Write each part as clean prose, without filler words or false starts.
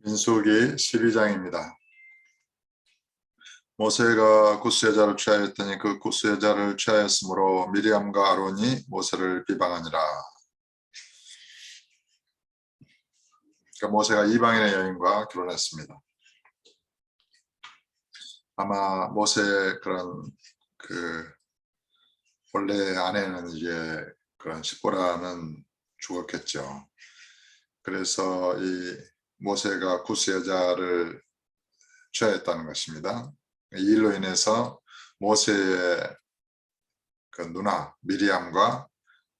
민수기 12장입니다. 모세가 구스 여자를 취하였더니 그 구스 여자를 취하였으므로 미리암과 아론이 모세를 비방하니라. 그러니까 모세가 이방인의 여인과 결혼했습니다. 아마 모세의 그런 원래 아내는 이제 그런 십보라는 죽었겠죠. 그래서 이 모세가 구스 여자를 취하였다는 것입니다. 이 일로 인해서 모세의 그 누나 미리암과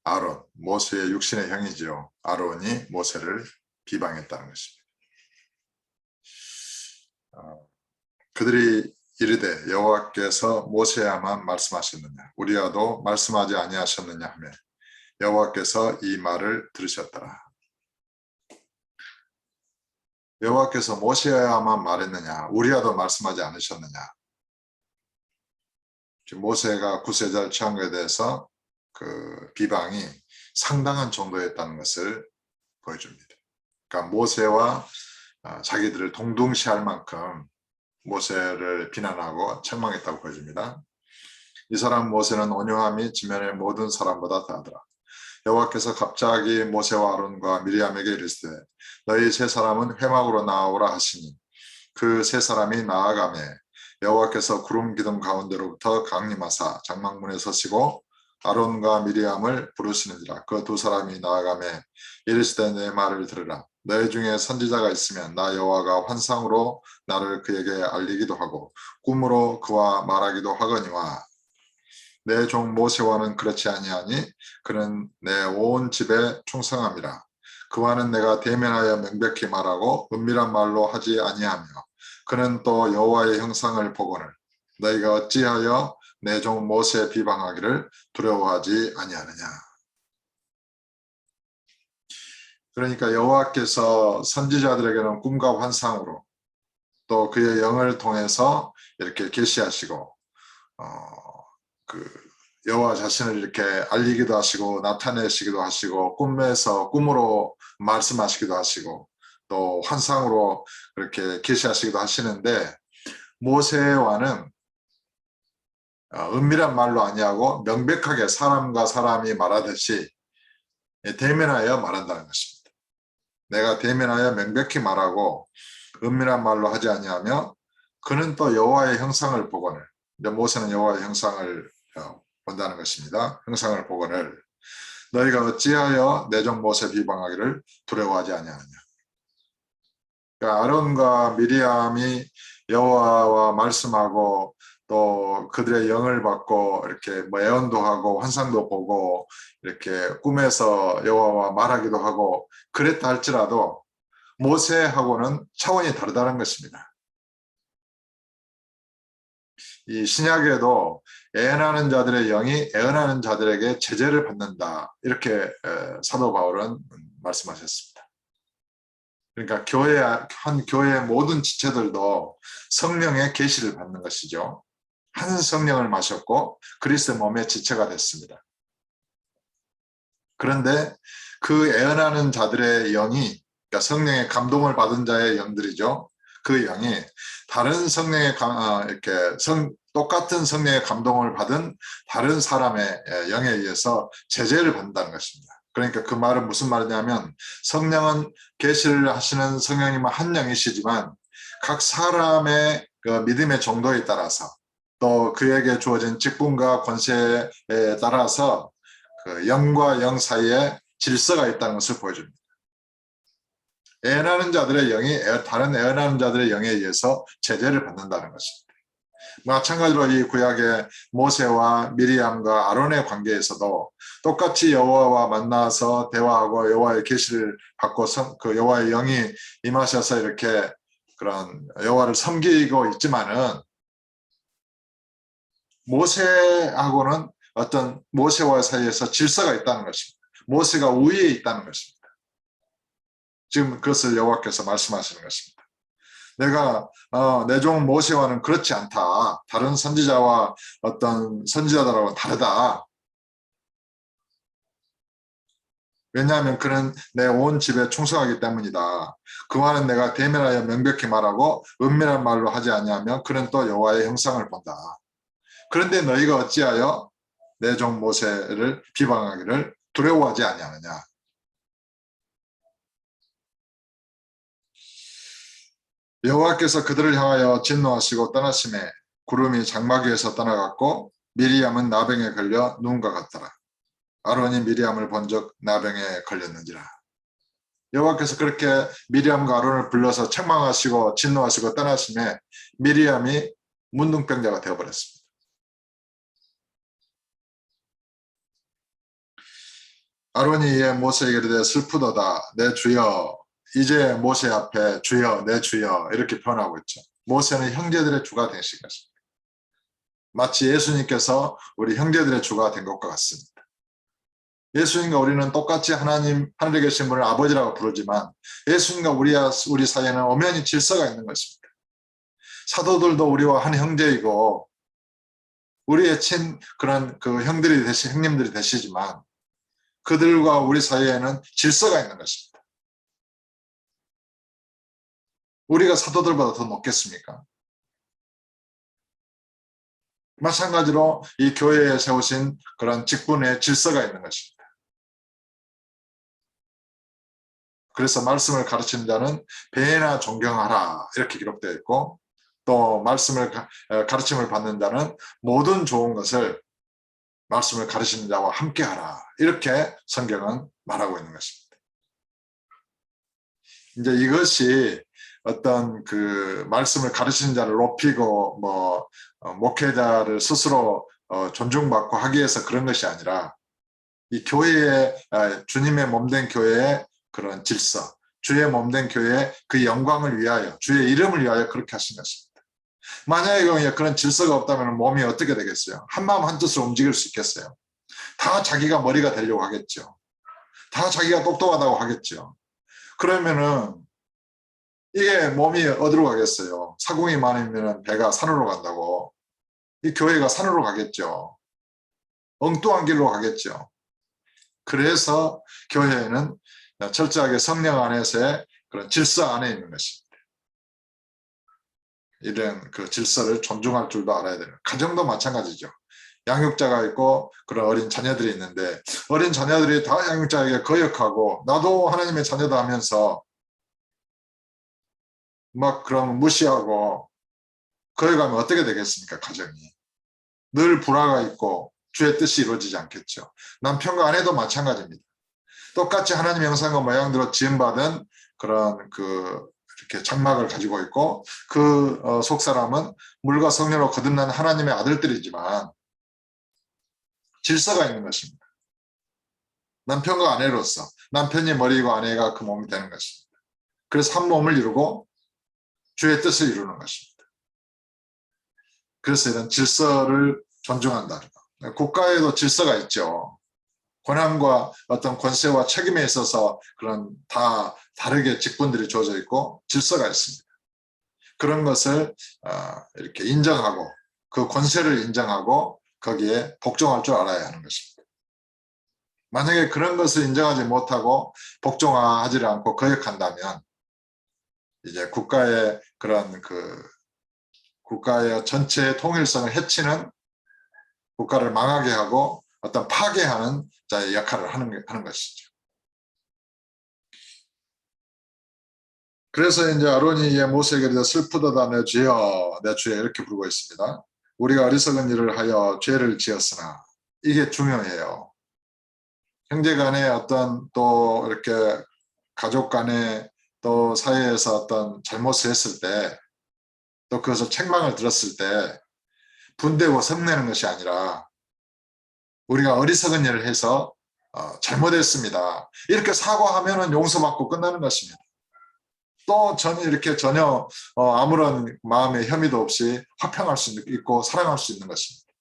아론, 모세의 육신의 형이죠. 아론이 모세를 비방했다는 것입니다. 그들이 이르되 여호와께서 모세야만 말씀하셨느냐 우리와도 말씀하지 아니하셨느냐 하며 여호와께서 이 말을 들으셨더라. 여호와께서 모세야만 말했느냐 우리와도 말씀하지 않으셨느냐. 모세가 구스 여자를 취한 것에 대해서 그 비방이 상당한 정도였다는 것을 보여줍니다. 그러니까 모세와 자기들을 동등시할 만큼 모세를 비난하고 책망했다고 보여줍니다. 이 사람 모세는 온유함이 지면의 모든 사람보다 더하더라. 여호와께서 갑자기 모세와 아론과 미리암에게 이르시되 너희 세 사람은 회막으로 나아오라 하시니 그 세 사람이 나아가매 여호와께서 구름 기둥 가운데로부터 강림하사 장막문에 서시고 아론과 미리암을 부르시는지라. 그 두 사람이 나아가매 이르시되 내 말을 들으라. 너희 중에 선지자가 있으면 나 여호와가 환상으로 나를 그에게 알리기도 하고 꿈으로 그와 말하기도 하거니와 내 종 모세와는 그렇지 아니하니 그는 내 온 집에 충성함이라. 그와는 내가 대면하여 명백히 말하고 은밀한 말로 하지 아니하며 그는 또 여호와의 형상을 보거늘 너희가 어찌하여 내 종 모세 비방하기를 두려워하지 아니하느냐. 그러니까 여호와께서 선지자들에게는 꿈과 환상으로 또 그의 영을 통해서 이렇게 계시하시고 여호와 자신을 이렇게 알리기도 하시고 나타내시기도 하시고 꿈으로 말씀하시기도 하시고 또 환상으로 그렇게 계시하시기도 하시는데 모세와는 은밀한 말로 아니하고 명백하게 사람과 사람이 말하듯이 대면하여 말한다는 것입니다. 내가 대면하여 명백히 말하고 은밀한 말로 하지 아니하며 그는 또 여호와의 형상을 보거늘. 모세는 여호와의 형상을 본다는 것입니다. 형상을 보거늘 너희가 어찌하여 내 종 모세 비방하기를 두려워하지 아니하느냐. 그러니까 아론과 미리암이 여호와와 말씀하고 또 그들의 영을 받고 이렇게 예언도 하고 환상도 보고 이렇게 꿈에서 여호와와 말하기도 하고 그랬다 할지라도 모세하고는 차원이 다르다는 것입니다. 이 신약에도 애언하는 자들의 영이 애언하는 자들에게 제재를 받는다. 이렇게 사도 바울은 말씀하셨습니다. 그러니까 한 교회의 모든 지체들도 성령의 계시를 받는 것이죠. 한 성령을 마셨고 그리스도의 몸의 지체가 됐습니다. 그런데 그 애언하는 자들의 영이 그러니까 성령의 감동을 받은 자의 영들이죠. 그 영이 다른 성령의 똑같은 성령의 감동을 받은 다른 사람의 영에 의해서 제재를 받는다는 것입니다. 그러니까 그 말은 무슨 말이냐면 성령은 계시를 하시는 성령님은 한 영이시지만 각 사람의 그 믿음의 정도에 따라서 또 그에게 주어진 직분과 권세에 따라서 그 영과 영 사이에 질서가 있다는 것을 보여줍니다. 애언하는 자들의 영이 다른 애언하는 자들의 영에 의해서 제재를 받는다는 것입니다. 마찬가지로 이 구약의 모세와 미리암과 아론의 관계에서도 똑같이 여호와와 만나서 대화하고 여호와의 계시를 받고 그 여호와의 영이 임하셔서 이렇게 그런 여호와를 섬기고 있지만은 모세하고는 어떤 모세와 사이에서 질서가 있다는 것입니다. 모세가 우위에 있다는 것입니다. 지금 그것을 여호와께서 말씀하시는 것입니다. 내가 내 종 모세와는 그렇지 않다. 다른 선지자와 어떤 선지자들하고 다르다. 왜냐하면 그는 내 온 집에 충성하기 때문이다. 그와는 내가 대면하여 명백히 말하고 은밀한 말로 하지 아니하면 그는 또 여호와의 형상을 본다. 그런데 너희가 어찌하여 내 종 모세를 비방하기를 두려워하지 아니하느냐. 여호와께서 그들을 향하여 진노하시고 떠나심에 구름이 장막 위에서 떠나갔고 미리암은 나병에 걸려 누군가 같더라. 아론이 미리암을 본즉 나병에 걸렸는지라. 여호와께서 그렇게 미리암과 아론을 불러서 책망하시고 진노하시고 떠나심에 미리암이 문둥병자가 되어버렸습니다. 아론이 이에 모세에게 이르되 슬프도다 내 주여. 이제 모세 앞에 주여 내 주여 이렇게 표현하고 있죠. 모세는 형제들의 주가 되신 것입니다. 마치 예수님께서 우리 형제들의 주가 된 것과 같습니다. 예수님과 우리는 똑같이 하나님 하늘에 계신 분을 아버지라고 부르지만 예수님과 우리 사이에는 엄연히 질서가 있는 것입니다. 사도들도 우리와 한 형제이고 우리의 그런 형님들이 되시지만 그들과 우리 사이에는 질서가 있는 것입니다. 우리가 사도들보다 더 높겠습니까? 마찬가지로 이 교회에 세우신 그런 직분의 질서가 있는 것입니다. 그래서 말씀을 가르치는 자는 배나 존경하라 이렇게 기록되어 있고 또 말씀을 가르침을 받는 자는 모든 좋은 것을 말씀을 가르치는 자와 함께하라 이렇게 성경은 말하고 있는 것입니다. 이제 이것이 어떤 그 말씀을 가르치는 자를 높이고 목회자를 스스로 존중받고 하기 위해서 그런 것이 아니라 이 교회의 주님의 몸된 교회의 그런 질서, 주의 몸된 교회의 그 영광을 위하여 주의 이름을 위하여 그렇게 하신 것입니다. 만약에 그런 질서가 없다면 몸이 어떻게 되겠어요? 한마음 한뜻으로 움직일 수 있겠어요? 다 자기가 머리가 되려고 하겠죠. 다 자기가 똑똑하다고 하겠죠. 그러면은 이게 몸이 어디로 가겠어요? 사공이 많으면 배가 산으로 간다고. 이 교회가 산으로 가겠죠. 엉뚱한 길로 가겠죠. 그래서 교회는 철저하게 성령 안에서의 그런 질서 안에 있는 것입니다. 이런 그 질서를 존중할 줄도 알아야 돼요. 가정도 마찬가지죠. 양육자가 있고 그런 어린 자녀들이 있는데 어린 자녀들이 다 양육자에게 거역하고 나도 하나님의 자녀다 하면서 막 그럼 무시하고 거역하면 어떻게 되겠습니까? 가정이. 늘 불화가 있고 주의 뜻이 이루어지지 않겠죠. 남편과 아내도 마찬가지입니다. 똑같이 하나님의 형상과 모양대로 지음받은 그런 이렇게 장막을 가지고 있고 그 속사람은 물과 성령으로 거듭난 하나님의 아들들이지만 질서가 있는 것입니다. 남편과 아내로서 남편이 머리이고 아내가 그 몸이 되는 것입니다. 그래서 한 몸을 이루고 주의 뜻을 이루는 것입니다. 그래서 이런 질서를 존중한다. 국가에도 질서가 있죠. 권한과 어떤 권세와 책임에 있어서 그런 다 다르게 직분들이 주어져 있고 질서가 있습니다. 그런 것을 이렇게 인정하고 그 권세를 인정하고 거기에 복종할 줄 알아야 하는 것입니다. 만약에 그런 것을 인정하지 못하고 복종하지 않고 거역한다면 이제 국가의 그런 국가의 전체 통일성을 해치는 국가를 망하게 하고 어떤 파괴하는 자의 역할을 하는 것이죠. 그래서 이제 아론이 이제 모세에게 슬프도다 내 주여 내 주여 이렇게 부르고 있습니다. 우리가 어리석은 일을 하여 죄를 지었으나 이게 중요해요. 형제 간에 어떤 또 이렇게 가족 간에 또 사회에서 어떤 잘못을 했을 때 또 그것을 책망을 들었을 때 분되고 성내는 것이 아니라 우리가 어리석은 일을 해서 잘못했습니다. 이렇게 사과하면 용서받고 끝나는 것입니다. 또 저는 이렇게 전혀 아무런 마음의 혐의도 없이 화평할 수 있고 사랑할 수 있는 것입니다.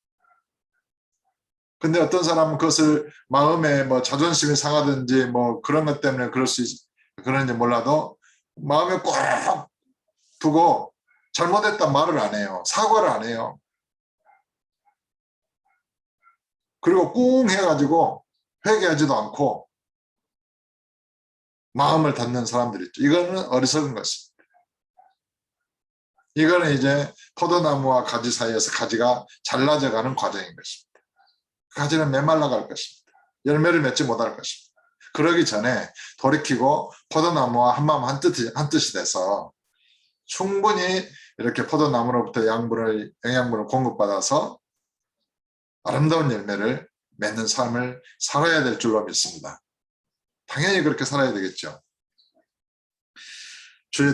근데 어떤 사람은 그것을 마음에 자존심이 상하든지 그런 것 때문에 그런지 몰라도 마음에 꼭 두고 잘못했단 말을 안 해요. 사과를 안 해요. 그리고 꿍 해가지고 회개하지도 않고 마음을 닫는 사람들이 있죠. 이거는 어리석은 것입니다. 이거는 이제 포도나무와 가지 사이에서 가지가 잘라져가는 과정인 것입니다. 가지는 메말라갈 것입니다. 열매를 맺지 못할 것입니다. 그러기 전에 돌이키고 포도나무와 한마음 한뜻이 돼서 충분히 이렇게 포도나무로부터 영양분을 공급받아서 아름다운 열매를 맺는 삶을 살아야 될 줄로 믿습니다. 당연히 그렇게 살아야 되겠죠.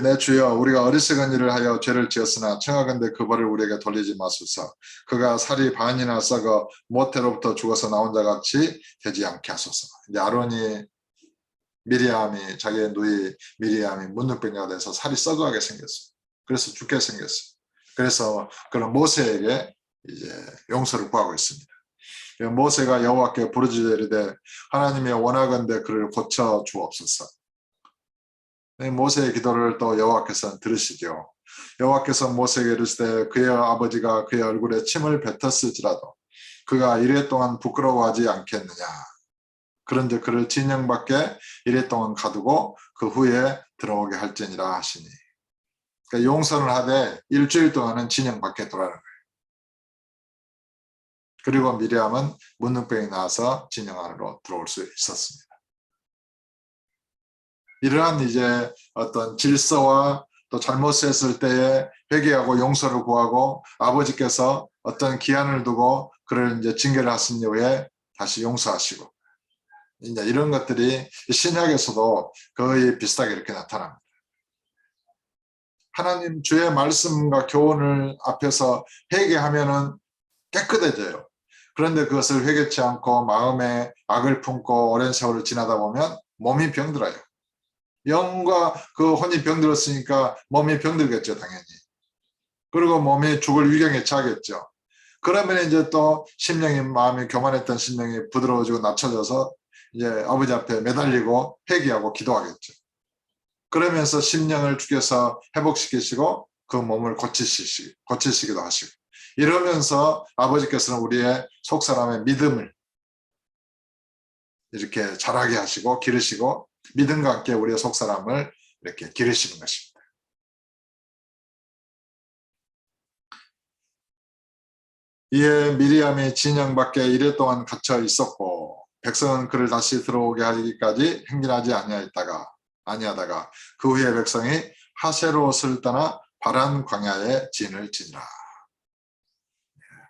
내 주여, 우리가 어리석은 일을 하여 죄를 지었으나 청하건대 그 벌을 우리에게 돌리지 마소서. 그가 살이 반이나 썩어 모태로부터 죽어서 나온 자 같이 되지 않게 하소서. 이제 아론이 미리암이 자기의 누이 미리암이 문둥병자가 돼서 살이 썩어가게 생겼어요. 그래서 죽게 생겼어요. 그래서 그런 모세에게 이제 용서를 구하고 있습니다. 모세가 여호와께 부르짖어 이르되 하나님이 원하건대 그를 고쳐 주옵소서. 모세의 기도를 또 여호와께서는 들으시죠. 여호와께서 모세에게 이르시되 그의 아버지가 그의 얼굴에 침을 뱉었을지라도 그가 이래 동안 부끄러워하지 않겠느냐. 그런데 그를 진영 밖에 이래 동안 가두고 그 후에 들어오게 할지니라 하시니. 그러니까 용서를 하되 일주일 동안은 진영 밖에 돌아가는 거예요. 그리고 미리암은 문둥병이 나와서 진영 안으로 들어올 수 있었습니다. 이러한 이제 어떤 질서와 또 잘못했을 때에 회개하고 용서를 구하고 아버지께서 어떤 기한을 두고 그를 이제 징계를 하신 이후에 다시 용서하시고 이제 이런 것들이 신약에서도 거의 비슷하게 이렇게 나타납니다. 하나님 주의 말씀과 교훈을 앞에서 회개하면은 깨끗해져요. 그런데 그것을 회개치 않고 마음에 악을 품고 오랜 세월을 지나다 보면 몸이 병들어요. 영과 그 혼이 병들었으니까 몸이 병들겠죠, 당연히. 그리고 몸이 죽을 위경에 처하겠죠. 그러면 이제 또 심령이 마음이 교만했던 심령이 부드러워지고 낮춰져서 이제 아버지 앞에 매달리고 회개하고 기도하겠죠. 그러면서 심령을 죽여서 회복시키시고 그 몸을 고치시기도 하시고 이러면서 아버지께서는 우리의 속사람의 믿음을 이렇게 자라게 하시고 기르시고 믿음과 함께 우리의 속사람을 이렇게 기르시는 것입니다. 이에 미리암이 진영 밖에 이래 동안 갇혀 있었고 백성은 그를 다시 들어오게 하기까지 행진하지 아니하다가 그 후에 백성이 하세롯을 떠나 바란 광야에 진을 지니라.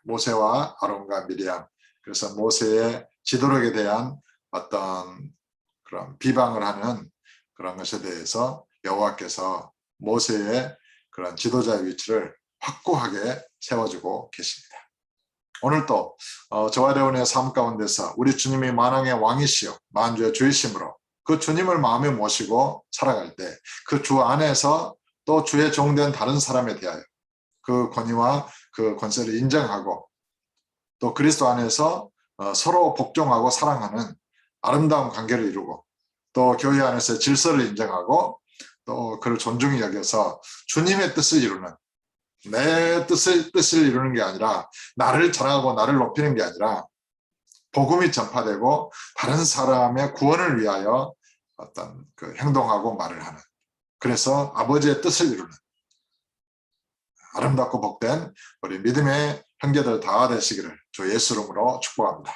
모세와 아론과 미리암, 그래서 모세의 지도력에 대한 어떤 그런 비방을 하는 그런 것에 대해서 여호와께서 모세의 그런 지도자의 위치를 확고하게 세워주고 계십니다. 오늘 또 저와 여러분의 삶 가운데서 우리 주님이 만왕의 왕이시요 만주의 주이심으로 그 주님을 마음에 모시고 살아갈 때 그 주 안에서 또 주의 종된 다른 사람에 대하여 그 권위와 그 권세를 인정하고 또 그리스도 안에서 서로 복종하고 사랑하는 아름다운 관계를 이루고 또 교회 안에서 질서를 인정하고 또 그를 존중히 여겨서 주님의 뜻을 이루는 내 뜻을 이루는 게 아니라 나를 자랑하고 나를 높이는 게 아니라 복음이 전파되고 다른 사람의 구원을 위하여 어떤 그 행동하고 말을 하는 그래서 아버지의 뜻을 이루는 아름답고 복된 우리 믿음의 형제들 다 되시기를 주 예수 이름으로 축복합니다.